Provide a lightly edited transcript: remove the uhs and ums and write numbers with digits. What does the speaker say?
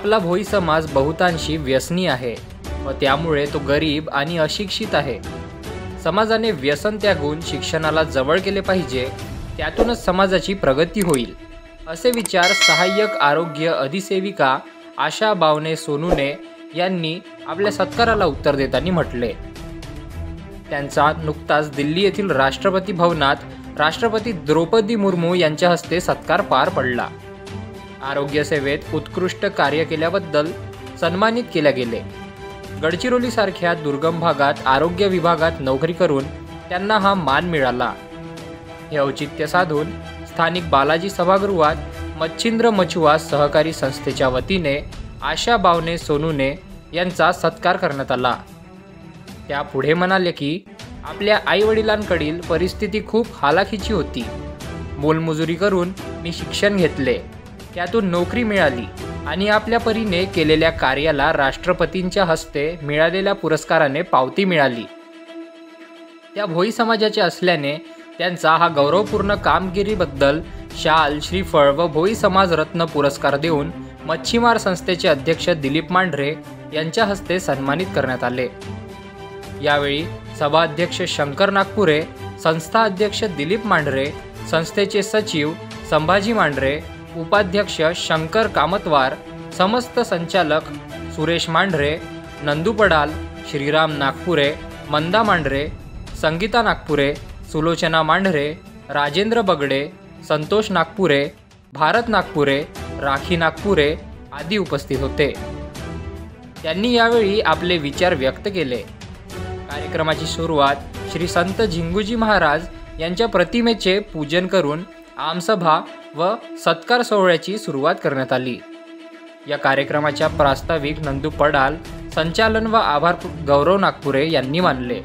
आपला भोई समाज बहुतांशी व्यसनी आहे व त्यामुळे तो गरीब आणि अशिक्षित आहे. समाजाने व्यसन त्यागून शिक्षणाला जवळ केले पाहिजे, त्यातूनच समाजाची प्रगती होईल, असे विचार सहाय्यक आरोग्य अधिसेविका आशा बावने सोनूने यांनी आपल्या सत्काराला उत्तर देताना म्हटले. त्यांचा नुकताच दिल्ली येथील राष्ट्रपती भवनात राष्ट्रपती द्रौपदी मुर्मू यांच्या हस्ते सत्कार पार पडला. आरोग्य सेवेत उत्कृष्ट कार्य केल्याबद्दल सन्मानित केले गेले. गडचिरोलीसारख्या दुर्गम भागात आरोग्य विभागात नोकरी करून त्यांना हा मान मिळाला. हे औचित्य साधून स्थानिक बालाजी सभागृहात मच्छिंद्र मछुआ सहकारी संस्थेच्या वतीने आशा बावने सोनूने यांचा सत्कार करण्यात आला. त्या पुढे म्हणाले की आपल्या आईवडिलांकडील परिस्थिती खूप हालाखीची होती. मोलमजुरी करून मी शिक्षण घेतले, त्यातून नोकरी मिळाली आणि आपल्या परीने केलेल्या कार्याला राष्ट्रपतींच्या हस्ते मिळालेल्या पुरस्काराने पावती मिळाली. त्या भोई समाजाचे असल्याने त्यांचा हा गौरवपूर्ण कामगिरीबद्दल शाल, श्रीफळ व भोई समाज रत्न पुरस्कार देऊन मच्छीमार संस्थेचे अध्यक्ष दिलीप मांढरे यांच्या हस्ते सन्मानित करण्यात आले. यावेळी सभाध्यक्ष शंकर नागपुरे, संस्था अध्यक्ष दिलीप मांढरे, संस्थेचे सचिव संभाजी मांढरे, उपाध्यक्ष शंकर कामतवार, समस्त संचालक सुरेश मांढरे, नंदू पडाल, श्रीराम नागपुरे, मंदा मांढरे, संगीता नागपुरे, सुलोचना मांढरे, राजेंद्र बगडे, संतोष नागपुरे, भारत नागपुरे, राखी नागपुरे आदी उपस्थित होते. त्यांनी यावेळी आपले विचार व्यक्त केले. कार्यक्रमाची सुरुवात श्री संत झिंगूजी महाराज यांच्या प्रतिमेचे पूजन करून आमसभा व सत्कार सोहळ्याची सुरुवात करण्यात आली. या कार्यक्रमाच्या प्रास्ताविक नंदू पडाल, संचालन व आभार गौरव नागपुरे यांनी मानले.